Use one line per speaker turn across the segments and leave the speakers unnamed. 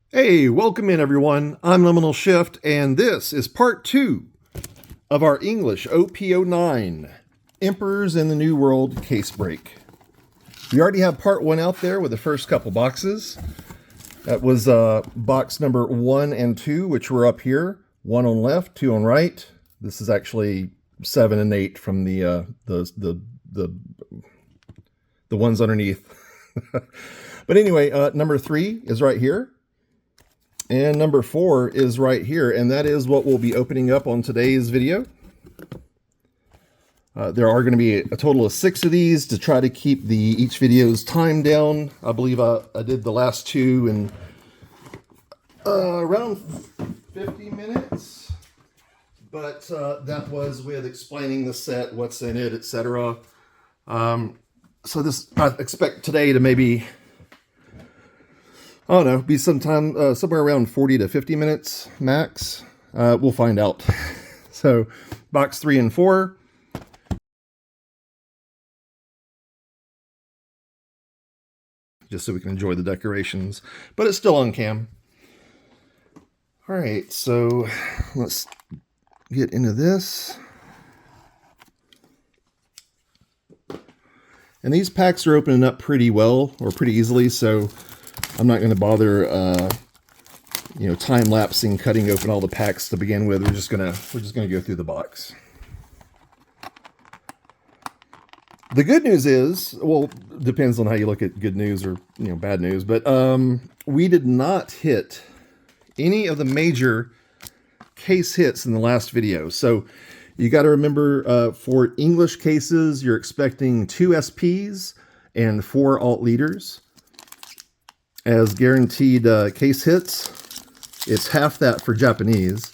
Hey, welcome in everyone. I'm Liminal Shift, and this is part 2 of our English OP-09 Emperors in the New World case break. We already have part 1 out there with the first couple boxes. That was box number 1 and 2, which were up here. 1 on left, 2 on right. This is actually 7 and 8 from the ones underneath. But anyway, number 3 is right here. And number 4 is right here, and that is what we'll be opening up on today's video. There are going to be a total of 6 of these to try to keep each video's time down. I believe I did the last 2 in around 50 minutes, but that was with explaining the set, what's in it, etc. So this, I expect today to maybe, I don't know, be sometime somewhere around 40 to 50 minutes max. We'll find out. So box 3 and 4. Just so we can enjoy the decorations, but it's still on cam. All right, so let's get into this. And these packs are opening up pretty well, or pretty easily, so I'm not going to bother, time-lapsing, cutting open all the packs to begin with. We're just gonna go through the box. The good news is, well, depends on how you look at good news or bad news, but we did not hit any of the major case hits in the last video. So you got to remember, for English cases, you're expecting 2 SPs and 4 alt leaders as guaranteed case hits. It's half that for Japanese.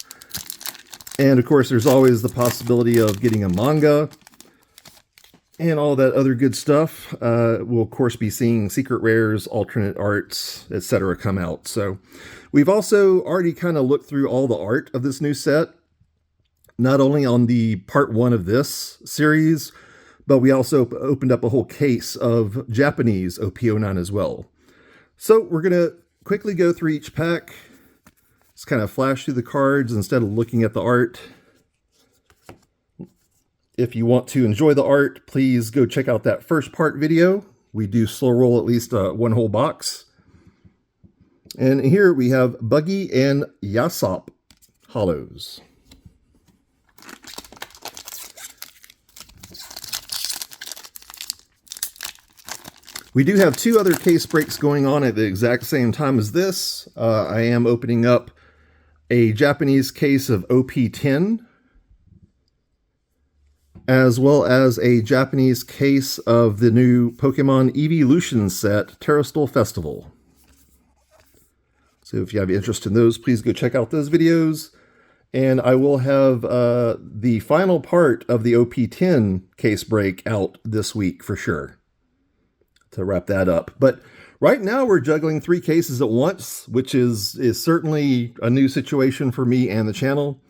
And of course, there's always the possibility of getting a manga and all that other good stuff. We'll of course be seeing secret rares, alternate arts, etc. come out. So we've also already kind of looked through all the art of this new set, not only on the part 1 of this series, but we also opened up a whole case of Japanese OP-09 as well. So we're going to quickly go through each pack. Just kind of flash through the cards instead of looking at the art. If you want to enjoy the art, please go check out that first part video. We do slow roll at least 1 whole box. And here we have Buggy and Yasop hollows. We do have 2 other case breaks going on at the exact same time as this. I am opening up a Japanese case of OP-10, as well as a Japanese case of the new Pokemon Evolution set, Terrastal Festival. So if you have interest in those, please go check out those videos. And I will have the final part of the OP-10 case break out this week for sure, to wrap that up. But right now we're juggling 3 cases at once, which is certainly a new situation for me and the channel.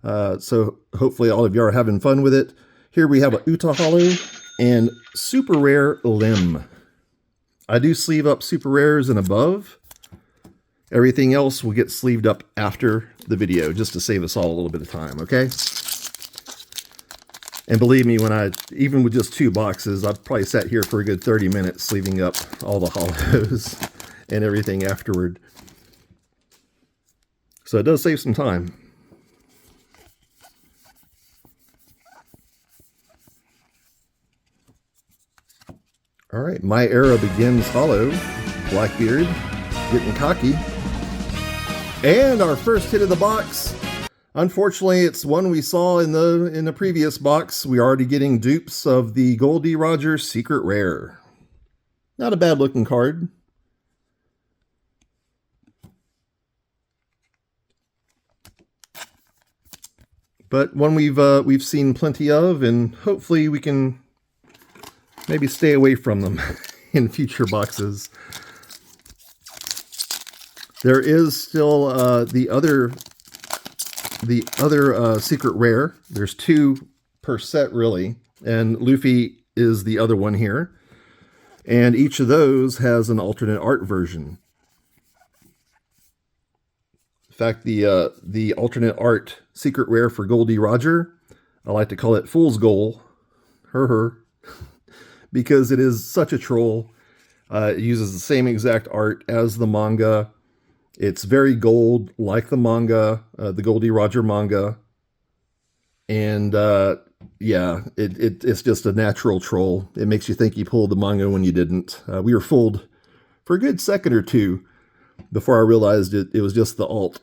So hopefully all of you are having fun with it. Here we have a Uta Hollow and Super Rare Limb. I do sleeve up Super Rares and above. Everything else will get sleeved up after the video, just to save us all a little bit of time, okay? And believe me, even with just 2 boxes, I've probably sat here for a good 30 minutes sleeving up all the hollows and everything afterward. So it does save some time. All right, My Era Begins hollow, Blackbeard, getting cocky. And our first hit of the box. Unfortunately, it's one we saw in the previous box. We're already getting dupes of the Goldie Rogers Secret Rare. Not a bad looking card. But one we've seen plenty of, and hopefully we can maybe stay away from them in future boxes. There is still the other secret rare. There's 2 per set really, and Luffy is the other one here. And each of those has an alternate art version. In fact, the alternate art secret rare for Goldie Roger, I like to call it Fool's Goal, her, because it is such a troll. It uses the same exact art as the manga. It's very gold, like the manga, the Goldie Roger manga. And yeah, it's just a natural troll. It makes you think you pulled the manga when you didn't. We were fooled for a good second or two before I realized it was just the alt.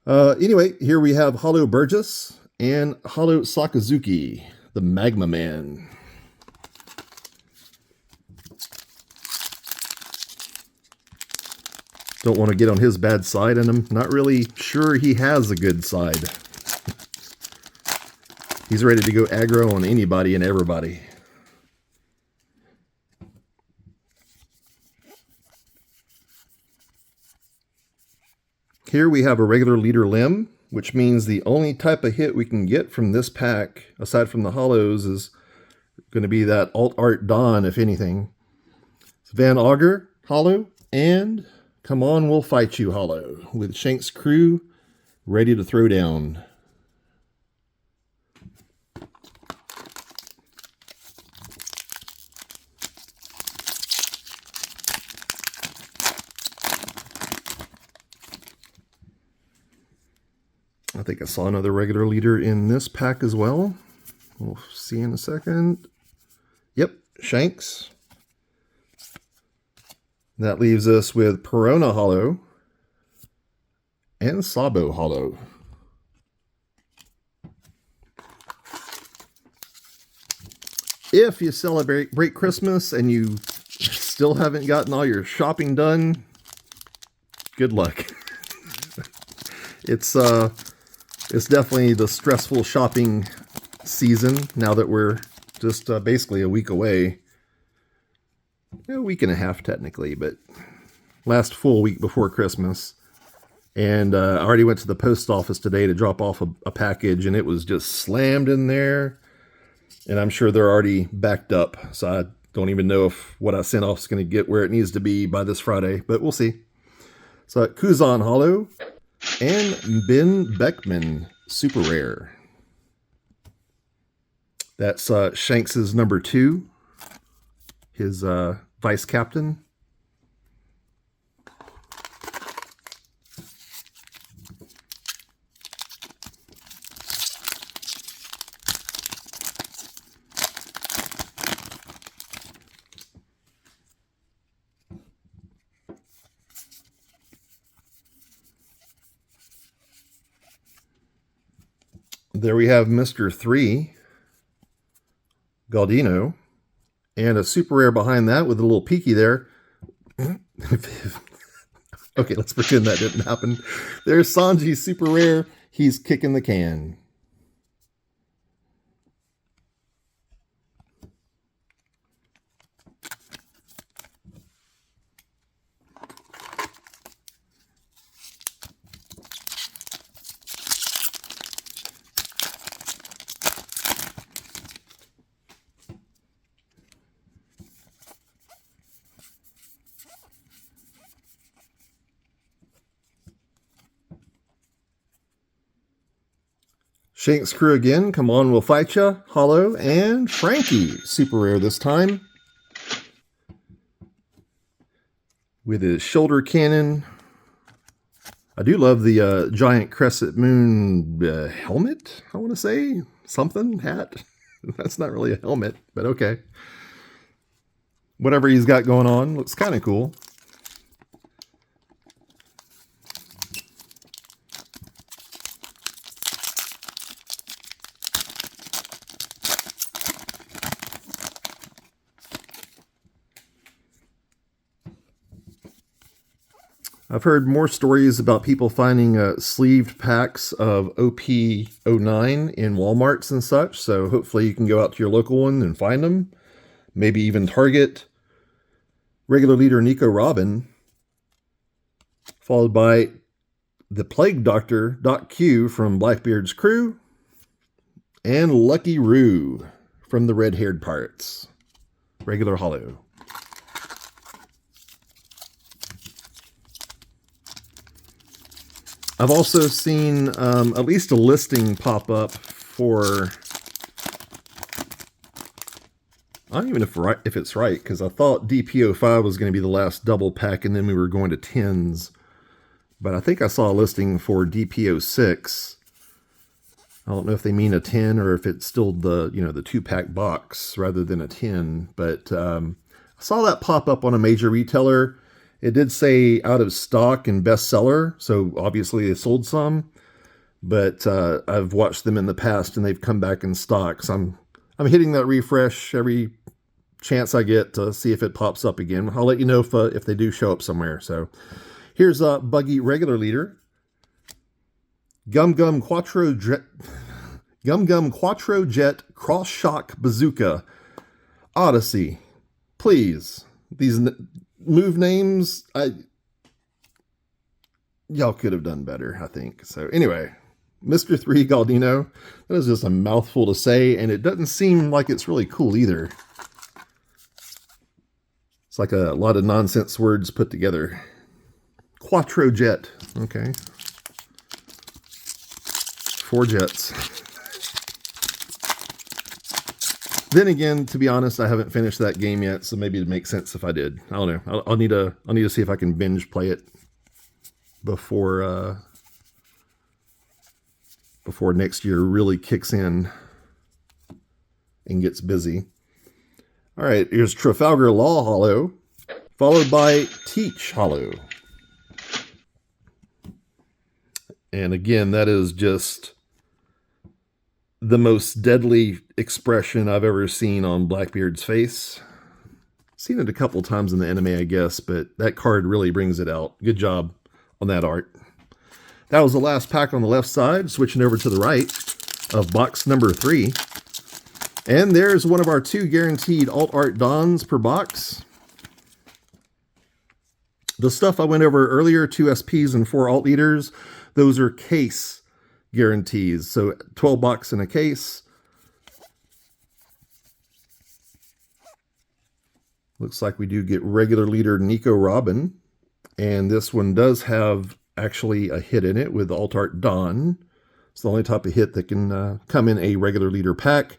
Anyway, here we have Hollow Burgess and Hollow Sakazuki, the Magma Man. Don't want to get on his bad side, and I'm not really sure he has a good side. He's ready to go aggro on anybody and everybody. Here we have a regular leader limb, which means the only type of hit we can get from this pack, aside from the hollows, is going to be that alt art Dawn, if anything. It's Van Augur, hollow, and Come On, We'll Fight You, hollow, with Shank's crew ready to throw down. I think I saw another regular leader in this pack as well. We'll see in a second. Yep, Shanks. That leaves us with Perona hollow and Sabo hollow. If you celebrate Christmas and you still haven't gotten all your shopping done, good luck. It's definitely the stressful shopping season now that we're just basically a week away. A week and a half technically, but last full week before Christmas. And I already went to the post office today to drop off a package, and it was just slammed in there. And I'm sure they're already backed up, so I don't even know if what I sent off is going to get where it needs to be by this Friday, but we'll see. So Kuzan hollow and Ben Beckman super rare. That's Shanks's number 2, his vice captain. There we have Mr. 3, Galdino, and a super rare behind that with a little peeky there. Okay, let's pretend that didn't happen. There's Sanji, super rare. He's kicking the can. Shank's crew again, Come On, We'll Fight Ya, hollow, and Frankie, super rare this time. With his shoulder cannon. I do love the giant crescent moon helmet, I want to say. Something, hat. That's not really a helmet, but okay. Whatever he's got going on, looks kind of cool. I've heard more stories about people finding sleeved packs of OP-09 in Walmarts and such, so hopefully you can go out to your local one and find them. Maybe even Target. Regular leader Nico Robin, followed by the Plague Doctor, Doc Q from Blackbeard's crew, and Lucky Roo from the Red-Haired Pirates. Regular hollow. I've also seen at least a listing pop up for, I don't even know if it's right, because I thought DP-05 was going to be the last double pack, and then we were going to 10s. But I think I saw a listing for DP-06. I don't know if they mean a 10 or if it's still the, you know, the 2-pack box rather than a 10. But I saw that pop up on a major retailer. It did say out of stock and bestseller, so obviously they sold some. But I've watched them in the past and they've come back in stock. So I'm hitting that refresh every chance I get to see if it pops up again. I'll let you know if they do show up somewhere. So here's a Buggy regular leader. Gum Gum Quattro Jet Cross Shock Bazooka Odyssey. Please, these move names, y'all could have done better, I think. So anyway, Mr. 3 Galdino. That is just a mouthful to say, and it doesn't seem like it's really cool either. It's like a lot of nonsense words put together. Quattro Jet. Okay. 4 jets. Then again, to be honest, I haven't finished that game yet, so maybe it'd make sense if I did. I don't know. I'll need to see if I can binge play it before next year really kicks in and gets busy. All right, here's Trafalgar Law Hollow, followed by Teach Hollow. And again, that is just the most deadly expression I've ever seen on Blackbeard's face. Seen it a couple times in the anime, I guess, but that card really brings it out. Good job on that art. That was the last pack on the left side. Switching over to the right of box number 3. And there's one of our 2 guaranteed alt art dons per box. The stuff I went over earlier, 2 SPs and 4 alt leaders, those are case guarantees. So 12 bucks in a case. Looks like we do get regular leader Nico Robin. And this one does have actually a hit in it with Alt Art Don. It's the only type of hit that can come in a regular leader pack.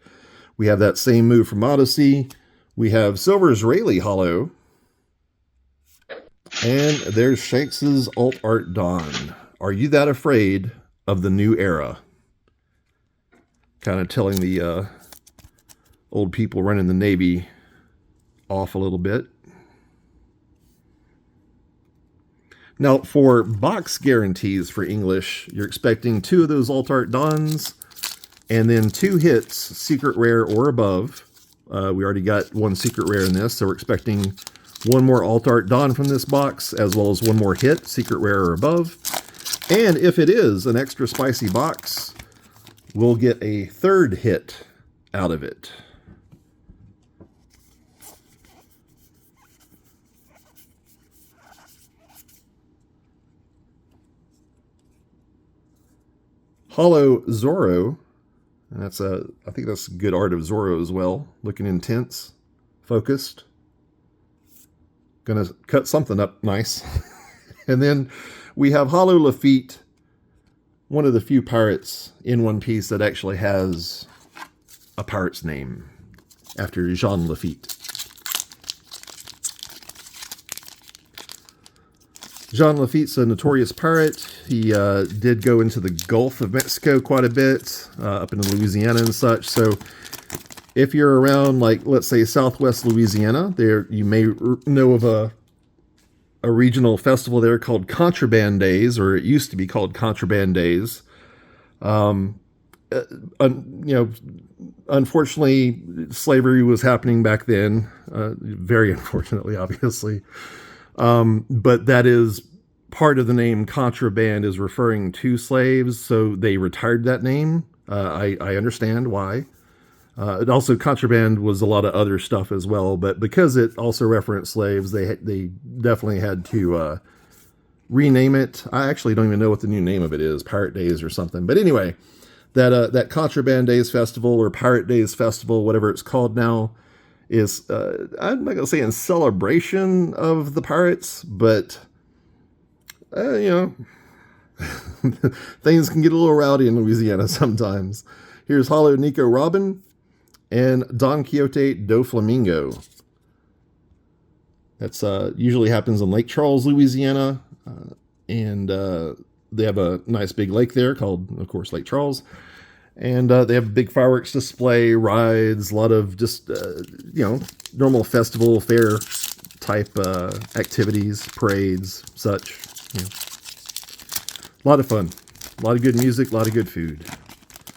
We have that same move from Odyssey. We have Silver's Rayleigh Hollow. And there's Shanks's Alt Art Don. Are you that afraid of the new era? Kind of telling the old people running the Navy off a little bit. Now, for box guarantees for English, you're expecting 2 of those Alt Art Dons, and then 2 hits, secret rare or above. We already got 1 secret rare in this, so we're expecting 1 more Alt Art Don from this box, as well as 1 more hit, secret rare or above. And if it is an extra spicy box, we'll get a 3rd hit out of it. Hollow Zorro. And I think that's good art of Zorro as well. Looking intense, focused. Gonna cut something up nice. And then we have Hollow Lafitte, one of the few pirates in One Piece that actually has a pirate's name after Jean Lafitte. Jean Lafitte's a notorious pirate. He did go into the Gulf of Mexico quite a bit, up into Louisiana and such. So if you're around, like, let's say Southwest Louisiana, there you may know of a regional festival there called Contraband Days, or it used to be called Contraband Days. Unfortunately, slavery was happening back then. Very unfortunately, obviously. But that is part of the name contraband is referring to slaves, so they retired that name. I understand why. It also, contraband was a lot of other stuff as well, but because it also referenced slaves, they definitely had to rename it. I actually don't even know what the new name of it is, Pirate Days or something. But anyway, that Contraband Days Festival or Pirate Days Festival, whatever it's called now, is, I'm not going to say in celebration of the pirates, but, Things can get a little rowdy in Louisiana sometimes. Here's Hollow Nico Robin and Don Quixote do Flamingo. That's usually happens in Lake Charles, Louisiana, and they have a nice big lake there called, of course, Lake Charles. And they have a big fireworks display, rides, a lot of just, normal festival, fair type activities, parades, such. A lot of fun. A lot of good music, a lot of good food.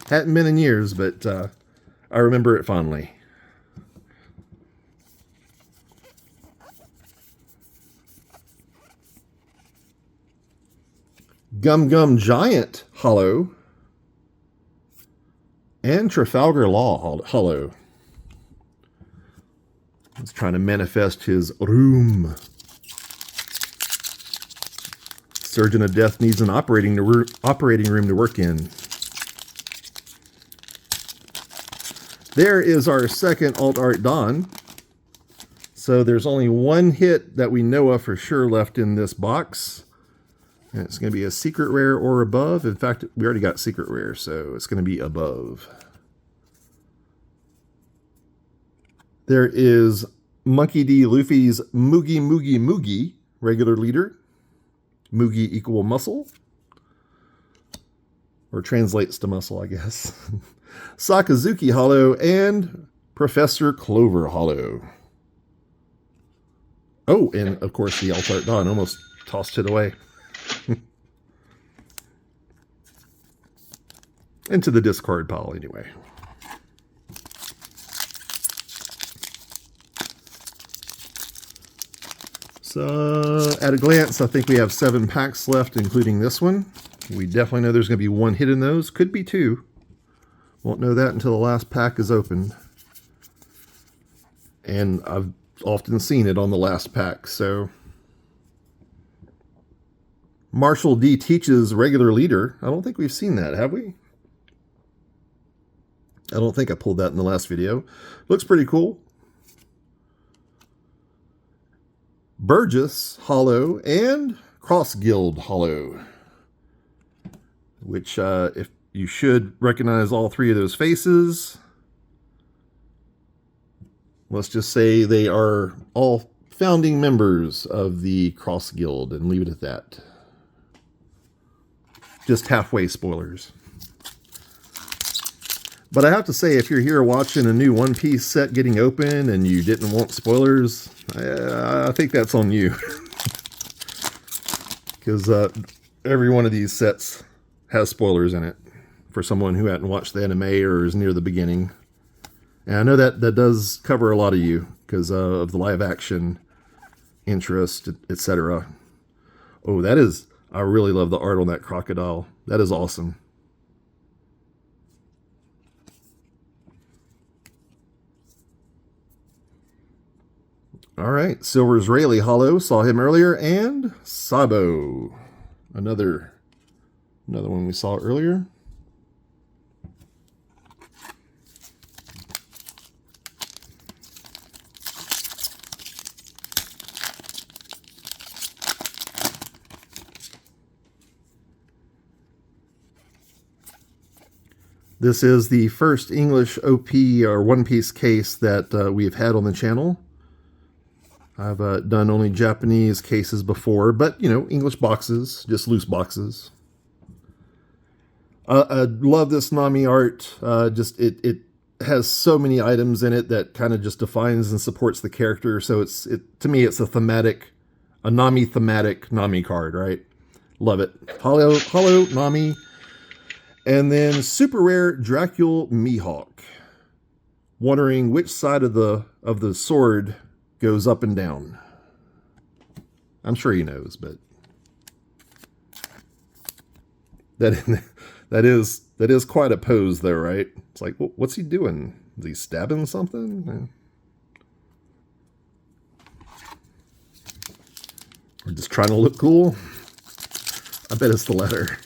Hadn't been in years, but I remember it fondly. Gum Gum Giant Hollow and Trafalgar Law Hollow. He's trying to manifest his room. Surgeon of Death needs an operating room to work in. There is our second Alt Art Don. So there's only one hit that we know of for sure left in this box. And it's going to be a secret rare or above. In fact, we already got secret rare, so it's going to be above. There is Monkey D. Luffy's Moogie Moogie Moogie, regular leader. Moogie equal muscle. Or translates to muscle, I guess. Sakazuki Hollow and Professor Clover Hollow. Oh, and of course the Alt Art Don. Almost tossed it away. Into the discard pile anyway. So at a glance, I think we have 7 packs left, including this one. We definitely know there's going to be one hit in those. Could be 2. Won't know that until the last pack is opened. And I've often seen it on the last pack, so... Marshall D. Teaches regular leader. I don't think we've seen that, have we? I don't think I pulled that in the last video. Looks pretty cool. Burgess Hollow and Cross Guild Hollow. Which, if you should recognize all 3 of those faces. Let's just say they are all founding members of the Cross Guild and leave it at that. Just halfway spoilers. But I have to say, if you're here watching a new One Piece set getting open and you didn't want spoilers, I think that's on you. Because every one of these sets has spoilers in it for someone who hadn't watched the anime or is near the beginning. And I know that does cover a lot of you because of the live action interest, etc. Oh, that is... I really love the art on that crocodile. That is awesome. All right, Silver's Rayleigh Hollow, saw him earlier, and Sabo, another one we saw earlier. This is the first English OP or One Piece case that we've had on the channel. I've done only Japanese cases before, but, English boxes, just loose boxes. I love this Nami art. It has so many items in it that kind of just defines and supports the character. So to me, it's a Nami thematic Nami card, right? Love it. Hollow Nami. And then super rare Dracula Mihawk. Wondering which side of the sword goes up and down. I'm sure he knows, but that is quite a pose though, right? It's like, what's he doing? Is he stabbing something? Or just trying to look cool? I bet it's the latter.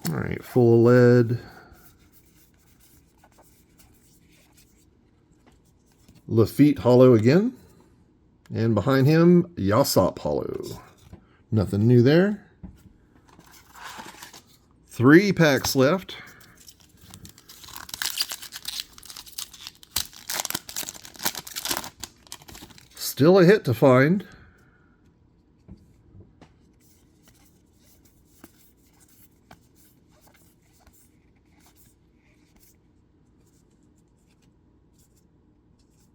All right, full of lead. Lafitte Hollow again. And behind him, Yasop Hollow. Nothing new there. 3 packs left. Still a hit to find.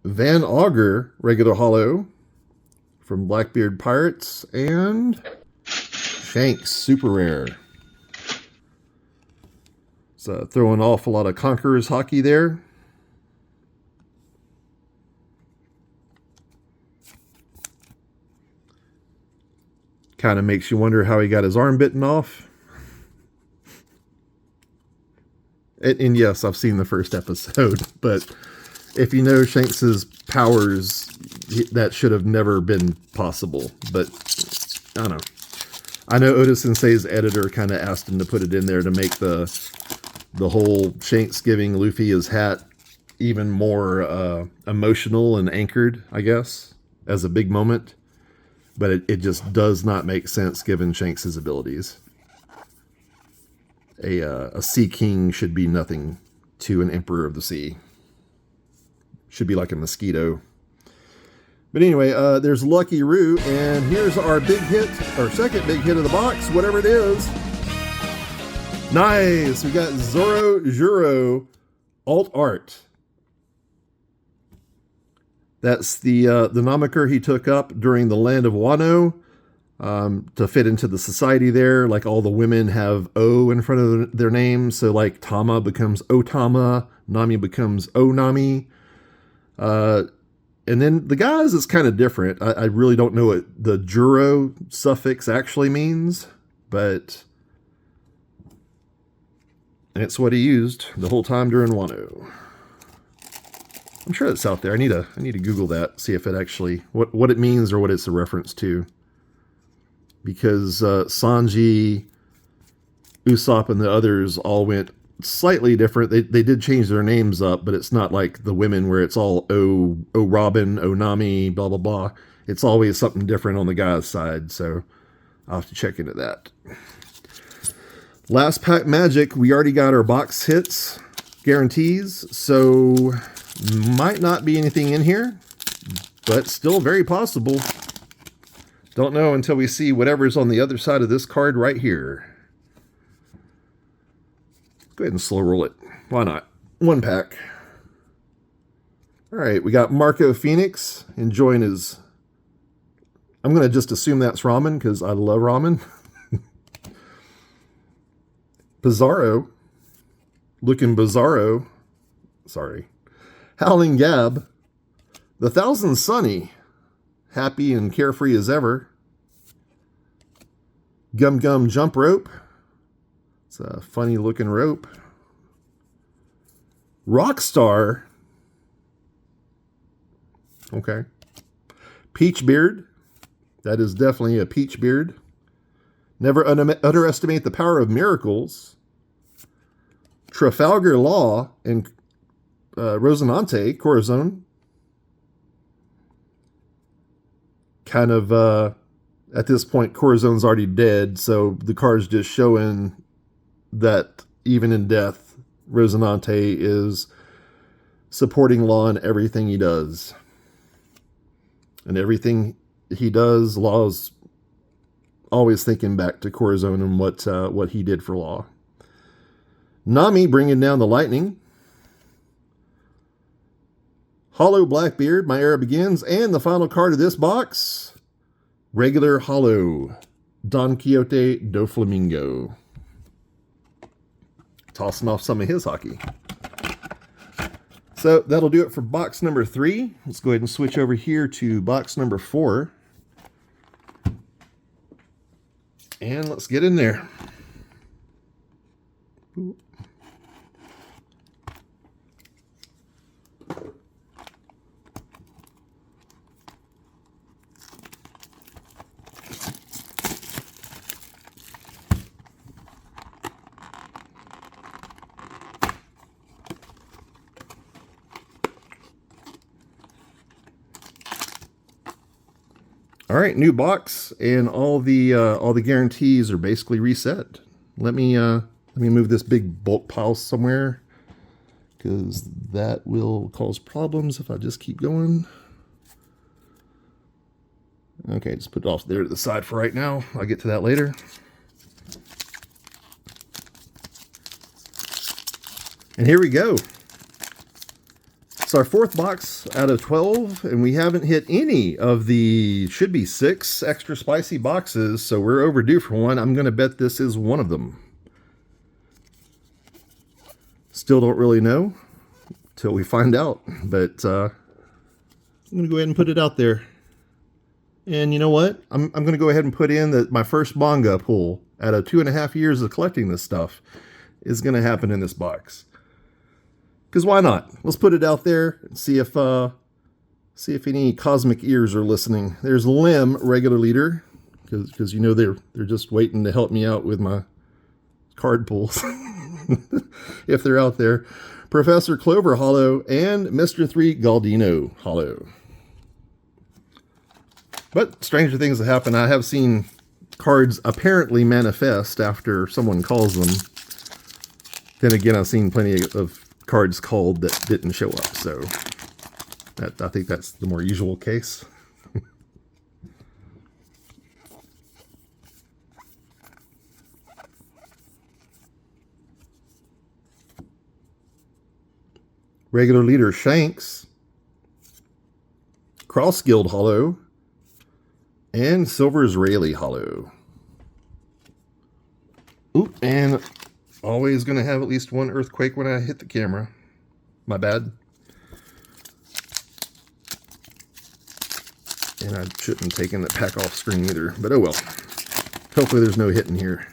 Van Auger regular hollow from Blackbeard Pirates, and Shanks super rare. So throwing an awful lot of Conquerors hockey there. Kind of makes you wonder how he got his arm bitten off. And yes, I've seen the first episode, but if you know Shanks's powers, that should have never been possible. But I don't know. I know Oda Sensei's editor kind of asked him to put it in there to make the whole Shanks giving Luffy his hat even more emotional and anchored, I guess, as a big moment. But it just does not make sense given Shanks's abilities. A Sea King should be nothing to an Emperor of the Sea. Should be like a mosquito. But anyway, there's Lucky Roo, and here's our big hit, our second big hit of the box, whatever it is. Nice! We got Zoro Juro Alt Art. That's the nomiker he took up during the Land of Wano to fit into the society there. Like all the women have O in front of their names. So like Tama becomes Otama, Nami becomes Onami. And then the guys is kind of different. I really don't know what the Juro suffix actually means, but it's what he used the whole time during Wano. I'm sure it's out there. I need to Google that, see if it actually what it means or what it's a reference to. Because Sanji, Usopp, and the others all went slightly different. They did change their names up, but it's not like the women where it's all O Robin, O Nami, blah blah blah. It's always something different on the guy's side. So I'll have to check into that. Last pack magic. We already got our box hits guarantees, so might not be anything in here, but still very possible. Don't know until we see whatever's on the other side of this card right here. Go ahead and slow roll it. Why not? 1 pack. All right, we got Marco Phoenix enjoying his... I'm going to just assume that's ramen because I love ramen. Bizarro. Looking Bizarro. Sorry. Howling Gab. The Thousand Sunny. Happy and carefree as ever. Gum Gum Jump Rope. It's a funny looking rope. Rockstar. Okay. Peach Beard. That is definitely a peach beard. Never underestimate the power of miracles. Trafalgar Law and Rosinante, Corazon. Kind of, at this point, Corazon's already dead, so the card's just showing that even in death, Rosinante is supporting Law in everything he does. And everything he does, Law's always thinking back to Corazon and what he did for Law. Nami bringing down the lightning. Hollow Blackbeard, My Era Begins, and the final card of this box, regular Hollow, Don Quixote do Flamingo. Tossing off some of his hockey. So that'll do it for box number 3. Let's go ahead and switch over here to box number 4. And let's get in there. All right, new box, and all the guarantees are basically reset. Let me move this big bulk pile somewhere, because that will cause problems if I just keep going. Okay, just put it off there to the side for right now. I'll get to that later. And here we go. It's our fourth box out of 12, and we haven't hit any of the, should be 6 extra spicy boxes, so we're overdue for one. I'm going to bet this is one of them. Still don't really know till we find out, but I'm going to go ahead and put it out there. And you know what? I'm going to go ahead and put in that my first manga pull out of 2.5 years of collecting this stuff is going to happen in this box. Because why not? Let's put it out there and see if any cosmic ears are listening. There's Lim, regular leader, because you know they're just waiting to help me out with my card pulls, if they're out there. Professor Clover Hollow and Mr. 3 Galdino Hollow. But stranger things have happened. I have seen cards apparently manifest after someone calls them. Then again, I've seen plenty of cards called that didn't show up, so I think that's the more usual case. Regular leader Shanks, Cross Guild Hollow, and Silver's Rayleigh Hollow. Oop, and always going to have at least one earthquake when I hit the camera. My bad. And I shouldn't have taken the pack off screen either, but oh well. Hopefully there's no hitting here.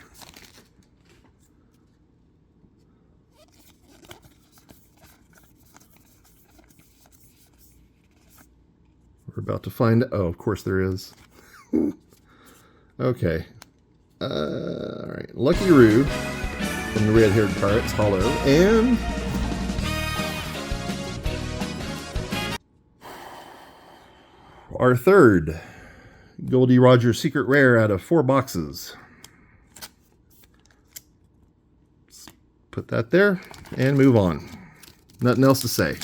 We're about to find... Oh, of course there is. Okay. Alright. Lucky Roo from the Red-Haired Pirates Hollow, and our third Goldie Rogers Secret Rare out of 4 boxes. Let's put that there and move on. Nothing else to say.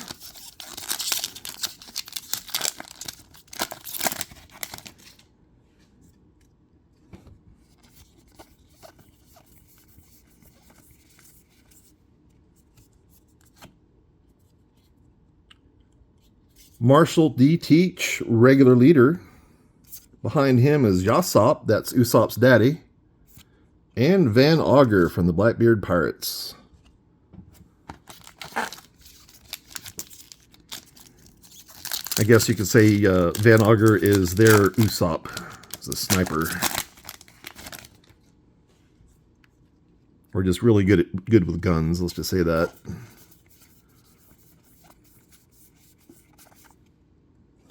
Marshall D. Teach, regular leader. Behind him is Yasopp, that's Usopp's daddy. And Van Augur from the Blackbeard Pirates. I guess you could say Van Augur is their Usopp. He's a sniper. Or just really good with guns, let's just say that.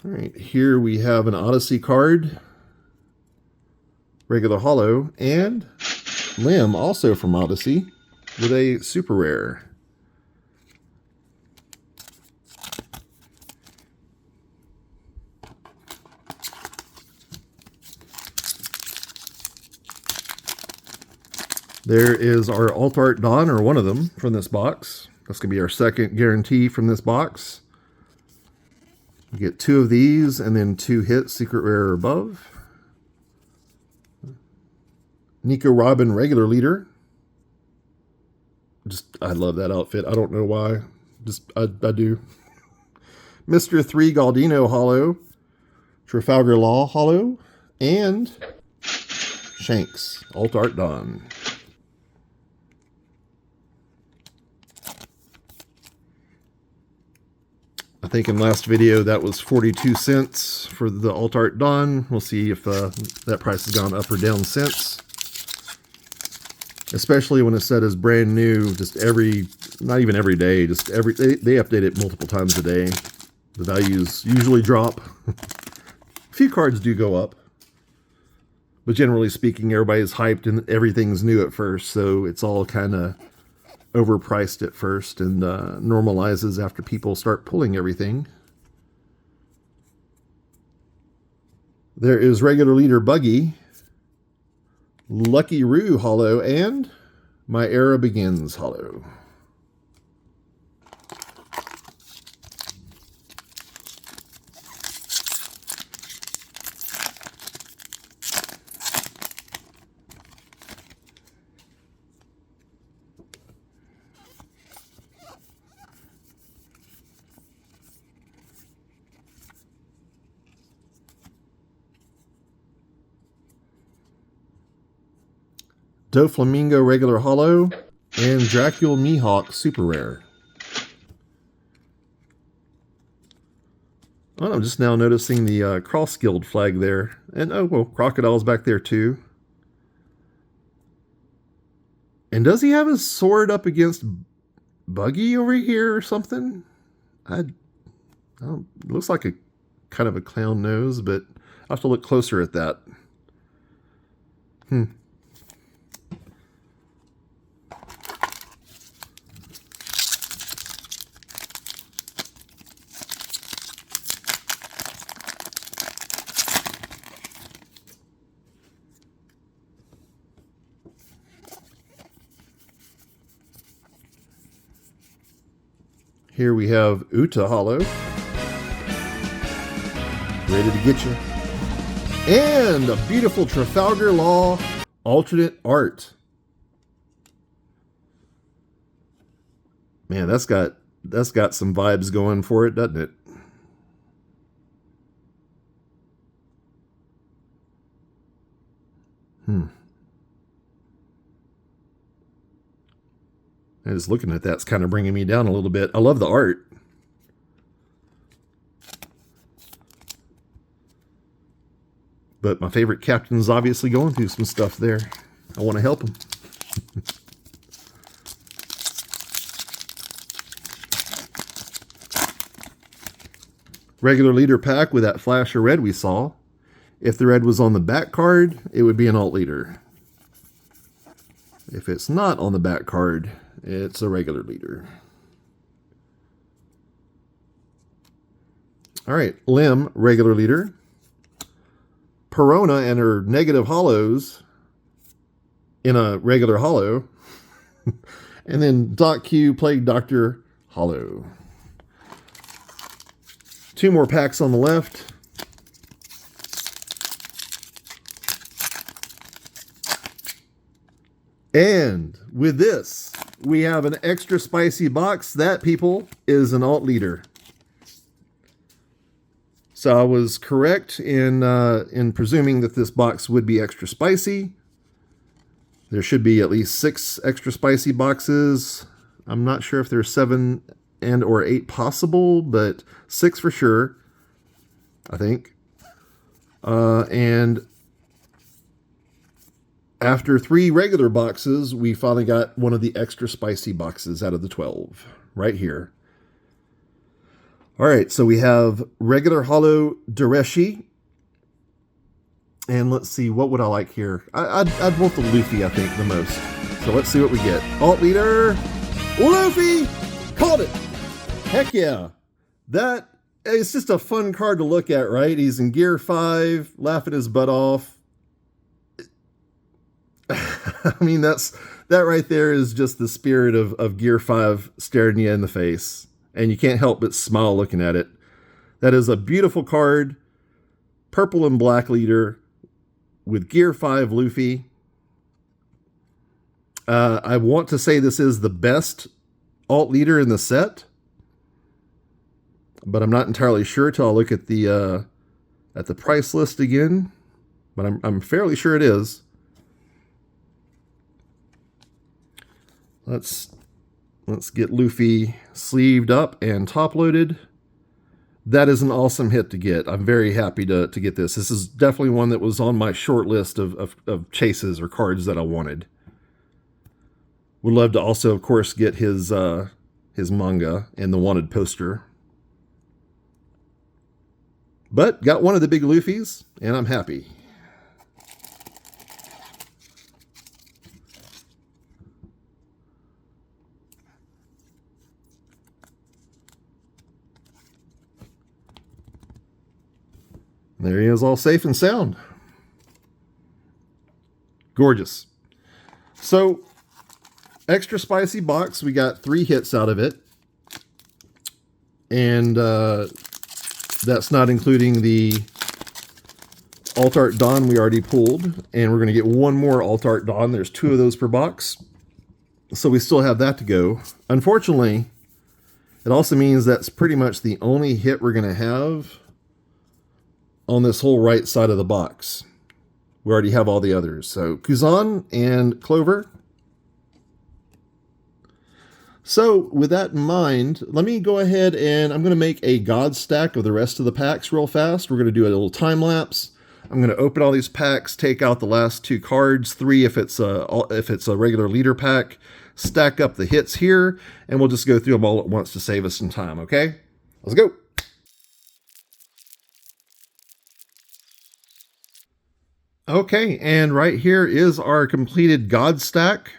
All right, here we have an Odyssey card, regular hollow, and Lim, also from Odyssey, with a super rare. There is our Alt Art Dawn, or one of them, from this box. That's going to be our second guarantee from this box. We get 2 of these, and then 2 hits, secret rare or above. Nico Robin, regular leader. I love that outfit. I don't know why. I do. Mr. 3 Galdino Hollow, Trafalgar Law Hollow, and Shanks, Alt Art Dawn. I think in last video that was 42 cents for the Alt Art Dawn. We'll see if that price has gone up or down since. Especially when a set is brand new, just not even every day, just they update it multiple times a day. The values usually drop. A few cards do go up. But generally speaking, everybody's hyped and everything's new at first, so it's all kind of overpriced at first and normalizes after people start pulling everything. There is regular leader Buggy, Lucky Roo holo, and My Era Begins holo. Doflamingo regular holo, and Dracula Mihawk super rare. Oh, I'm just now noticing the Cross Guild flag there. And oh, well, Crocodile's back there too. And does he have his sword up against Buggy over here or something? It looks like a kind of a clown nose, but I'll have to look closer at that. Here we have Uta holo, ready to get you. And a beautiful Trafalgar Law alternate art. Man, that's got some vibes going for it, doesn't it? And just looking at that's kind of bringing me down a little bit. I love the art. But my favorite captain's obviously going through some stuff there. I want to help him. Regular leader pack with that flash of red we saw. If the red was on the back card, it would be an alt leader. If it's not on the back card, it's a regular leader. All right, Lim, regular leader. Perona and her negative holos in a regular holo. And then Doc Q, Plague Doctor, holo. 2 more packs on the left. And with this, we have an extra spicy box. That, people, is an alt leader. So I was correct in presuming that this box would be extra spicy. There should be at least 6 extra spicy boxes. I'm not sure if there's 7 and or 8 possible, but 6 for sure, I think. And after 3 regular boxes, we finally got one of the extra spicy boxes out of the 12 right here. All right, so we have regular holo Dareshi. And let's see, what would I like here? I'd want the Luffy, I think, the most. So let's see what we get. Alt leader, Luffy! Called it! Heck yeah. That is just a fun card to look at, right? He's in Gear 5, laughing his butt off. I mean, that right there is just the spirit of Gear 5 staring you in the face. And you can't help but smile looking at it. That is a beautiful card. Purple and black leader with Gear 5 Luffy. I want to say this is the best alt leader in the set, but I'm not entirely sure till I look at the price list again. But I'm fairly sure it is. Let's get Luffy sleeved up and top loaded. That is an awesome hit to get. I'm very happy to get this. This is definitely one that was on my short list of chases or cards that I wanted. Would love to also, of course, get his manga and the wanted poster. But got one of the big Luffys, and I'm happy. There he is, all safe and sound. Gorgeous. So, extra spicy box. We got 3 hits out of it. And that's not including the Alt Art Dawn we already pulled. And we're going to get one more Alt Art Dawn. There's 2 of those per box. So we still have that to go. Unfortunately, it also means that's pretty much the only hit we're going to have on this whole right side of the box. We already have all the others. So Kuzan and Clover. So with that in mind, let me go ahead and I'm going to make a God stack of the rest of the packs real fast. We're going to do a little time lapse. I'm going to open all these packs, take out the last 2 cards, 3 if it's a regular leader pack, stack up the hits here, and we'll just go through them all at once to save us some time, okay? Let's go. Okay, and right here is our completed God stack.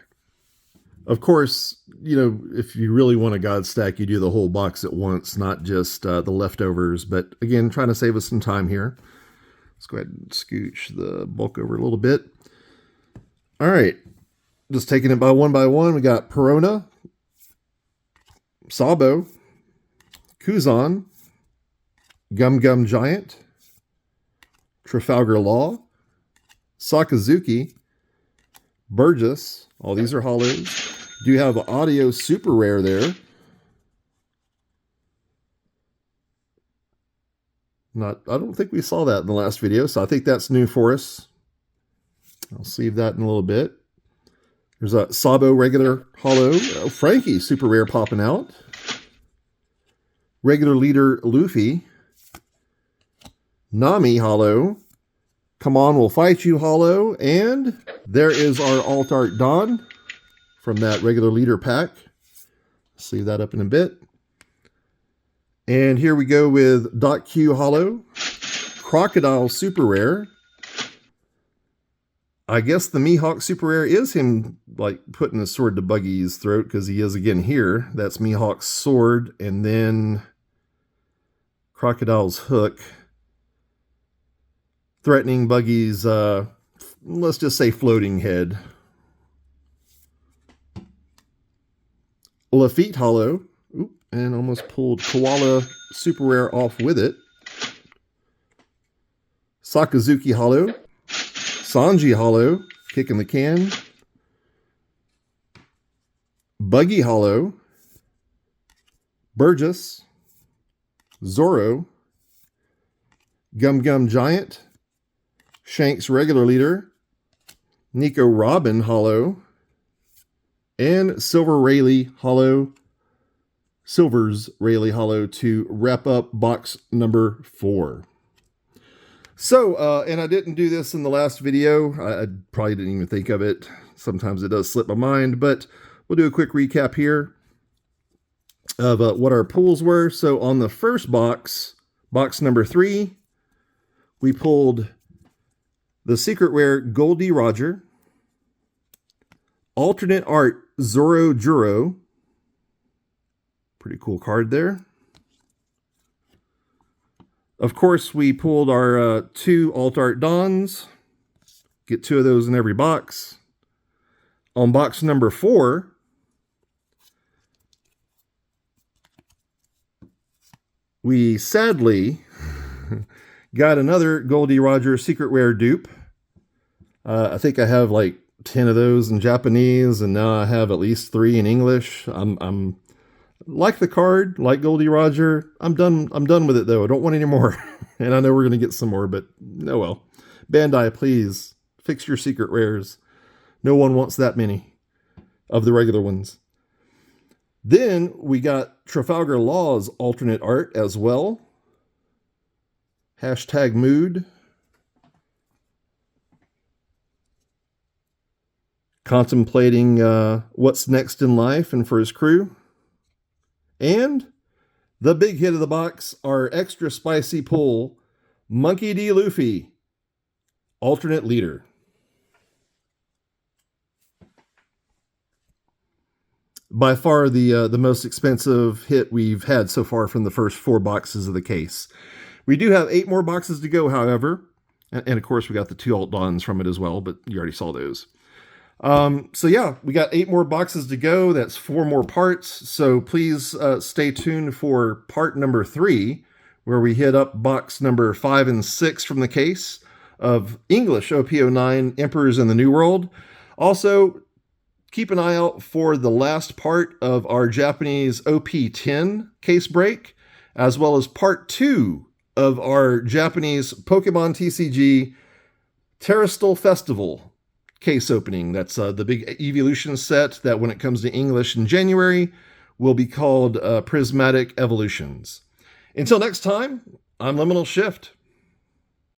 Of course, you know, if you really want a God stack, you do the whole box at once, not just the leftovers. But again, trying to save us some time here. Let's go ahead and scooch the bulk over a little bit. All right, just taking it by one, we got Perona, Sabo, Kuzan, Gum Gum Giant, Trafalgar Law, Sakazuki, Burgess. All these are hollows. Do have an audio super rare there. I don't think we saw that in the last video, so I think that's new for us. I'll save that in a little bit. There's a Sabo regular hollow. Oh, Frankie super rare popping out. Regular leader Luffy. Nami hollow. Come on, we'll fight you hollow. And there is our Alt Art Dawn from that regular leader pack. Sleeve that up in a bit. And here we go with Doc Q hollow. Crocodile super rare. I guess the Mihawk super rare is him like putting the sword to Buggy's throat, because he is again here. That's Mihawk's sword, and then Crocodile's hook. Threatening Buggy's, let's just say, floating head. Lafitte hollow. Oop, and almost pulled Koala super rare off with it. Sakazuki hollow. Sanji hollow, kicking the can. Buggy hollow. Burgess. Zoro. Gum Gum Giant. Shanks regular leader. Nico Robin hollow. And Silver Rayleigh hollow. Silver's Rayleigh hollow to wrap up box number 4. So, and I didn't do this in the last video. I probably didn't even think of it. Sometimes it does slip my mind, but we'll do a quick recap here of what our pulls were. So on the first box, box number 3, we pulled the Secret Rare Goldie Roger, Alternate Art Zoro Juro. Pretty cool card there. Of course, we pulled our 2 Alt Art Dawns. Get 2 of those in every box. On box number 4, we sadly got another Goldie Roger Secret Rare dupe. I think I have like 10 of those in Japanese, and now I have at least 3 in English. I'm like the card, like Goldie Roger. I'm done with it though. I don't want any more. And I know we're gonna get some more, but oh well. Bandai, please fix your secret rares. No one wants that many of the regular ones. Then we got Trafalgar Law's alternate art as well. Hashtag mood. Contemplating what's next in life and for his crew. And the big hit of the box, our extra spicy pull, Monkey D. Luffy, alternate leader. By far the most expensive hit we've had so far from the first 4 boxes of the case. We do have 8 more boxes to go, however. And of course, we got the 2 Alt Dons from it as well, but you already saw those. So yeah, we got 8 more boxes to go. That's 4 more parts. So please stay tuned for part number 3, where we hit up box number 5 and 6 from the case of English OP-09 Emperors in the New World. Also, keep an eye out for the last part of our Japanese OP-10 case break, as well as part 2 of our Japanese Pokemon TCG Terrastal Festival case opening. That's the big Evolution set that, when it comes to English in January, will be called Prismatic Evolutions. Until next time, I'm Liminal Shift.